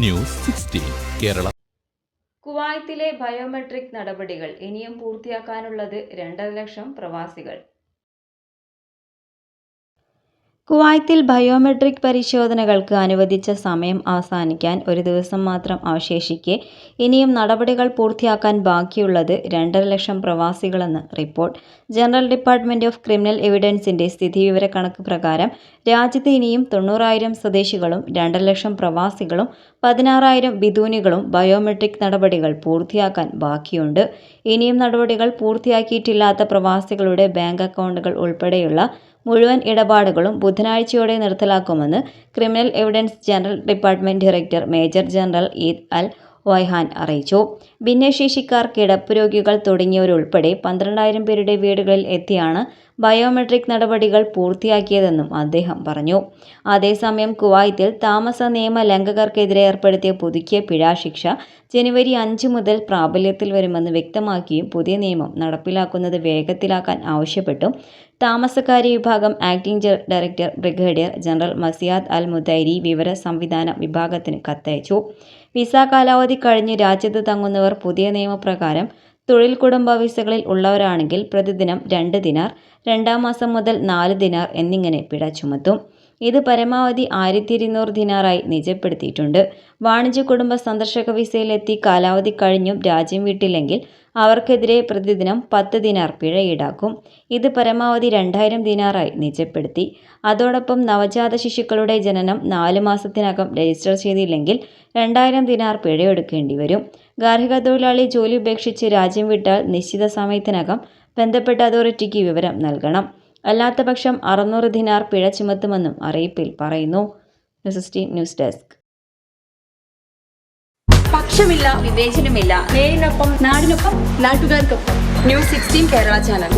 News 16 Kerala. കുവൈത്തിലെ biometric നടപടികൾ ഇനിയും പൂർത്തിയാക്കാനുള്ളത് 2.5 ലക്ഷം പ്രവാസികൾ. കുവൈത്തിൽ ബയോമെട്രിക് പരിശോധനകൾക്ക് അനുവദിച്ച സമയം അവസാനിക്കാൻ ഒരു ദിവസം മാത്രം അവശേഷിക്കെ ഇനിയും നടപടികൾ പൂർത്തിയാക്കാൻ ബാക്കിയുള്ളത് 2.5 ലക്ഷം പ്രവാസികളെന്ന് report. General department of criminal എവിഡൻസിന്റെ സ്ഥിതിവിവരക്കണക്ക് പ്രകാരം രാജ്യത്ത് ഇനിയും 90,000 സ്വദേശികളും 2.5 ലക്ഷം പ്രവാസികളും 16,000 ബിദൂനികളും ബയോമെട്രിക് നടപടികൾ പൂർത്തിയാക്കാൻ ബാക്കിയുണ്ട്. ഇനിയും നടപടികൾ പൂർത്തിയാക്കിയിട്ടില്ലാത്ത പ്രവാസികളുടെ ബാങ്ക് അക്കൗണ്ടുകൾ ഉൾപ്പെടെയുള്ള മുഴുവൻ ഇടപാടുകളും ബുധനാഴ്ചയോടെ നിർത്തലാക്കുമെന്ന് criminal evidence general department director major general Eid al Waihan അറിയിച്ചു. ഭിന്നശേഷിക്കാർ, കിടപ്പ് രോഗികൾ തുടങ്ങിയവരുൾപ്പെടെ 12,000 പേരുടെ വീടുകളിൽ എത്തിയാണ് ബയോമെട്രിക് നടപടികൾ പൂർത്തിയാക്കിയതെന്നും അദ്ദേഹം പറഞ്ഞു. അതേസമയം കുവൈത്തിൽ താമസ നിയമ ലംഘകർക്കെതിരെ ഏർപ്പെടുത്തിയ പുതുക്കിയ പിഴാശിക്ഷ ജനുവരി 5 മുതൽ പ്രാബല്യത്തിൽ വരുമെന്ന് വ്യക്തമാക്കിയും പുതിയ നിയമം നടപ്പിലാക്കുന്നത് വേഗത്തിലാക്കാൻ ആവശ്യപ്പെട്ടും താമസക്കാരി വിഭാഗം ആക്ടിംഗ് ഡയറക്ടർ ബ്രിഗേഡിയർ ജനറൽ മസിയാദ് അൽ മുതൈരി വിവര സംവിധാന വിഭാഗത്തിന് കത്തയച്ചു. വിസ കാലാവധി കഴിഞ്ഞ് രാജ്യത്ത് തങ്ങുന്നവർ പുതിയ നിയമപ്രകാരം തൊഴിൽ കുടുംബ വിസകളിൽ ഉള്ളവരാണെങ്കിൽ പ്രതിദിനം 2 ദിനാർ, 2-ാം മാസം മുതൽ 4 ദിനാർ എന്നിങ്ങനെ പിഴ ചുമത്തും. ഇത് പരമാവധി 1,200 ദിനാറായി നിജപ്പെടുത്തിയിട്ടുണ്ട്. വാണിജ്യ കുടുംബ സന്ദർശക വിസയിലെത്തി കാലാവധി കഴിഞ്ഞും രാജ്യം വിട്ടില്ലെങ്കിൽ അവർക്കെതിരെ പ്രതിദിനം 10 ദിനാർ പിഴ ഈടാക്കും. ഇത് പരമാവധി 2,000 ദിനാറായി നിജപ്പെടുത്തി. അതോടൊപ്പം നവജാത ശിശുക്കളുടെ ജനനം 4 മാസത്തിനകം രജിസ്റ്റർ ചെയ്തില്ലെങ്കിൽ 2,000 ദിനാർ പിഴയൊടുക്കേണ്ടി വരും. ഗാർഹിക തൊഴിലാളി ജോലി ഉപേക്ഷിച്ച് രാജ്യം വിട്ടാൽ നിശ്ചിത സമയത്തിനകം ബന്ധപ്പെട്ട അതോറിറ്റിക്ക് വിവരം നൽകണം. അല്ലാത്തപക്ഷം 600 ദിനാർ പിഴ ചുമത്തുമെന്നും അറിയിപ്പിൽ പറയുന്നു. News desk. പക്ഷമില്ല, വിവേചനമില്ല. നേരിനൊപ്പം, നാടിനൊപ്പം, നാട്ടുകാർക്കൊപ്പം. News 16 Kerala channel.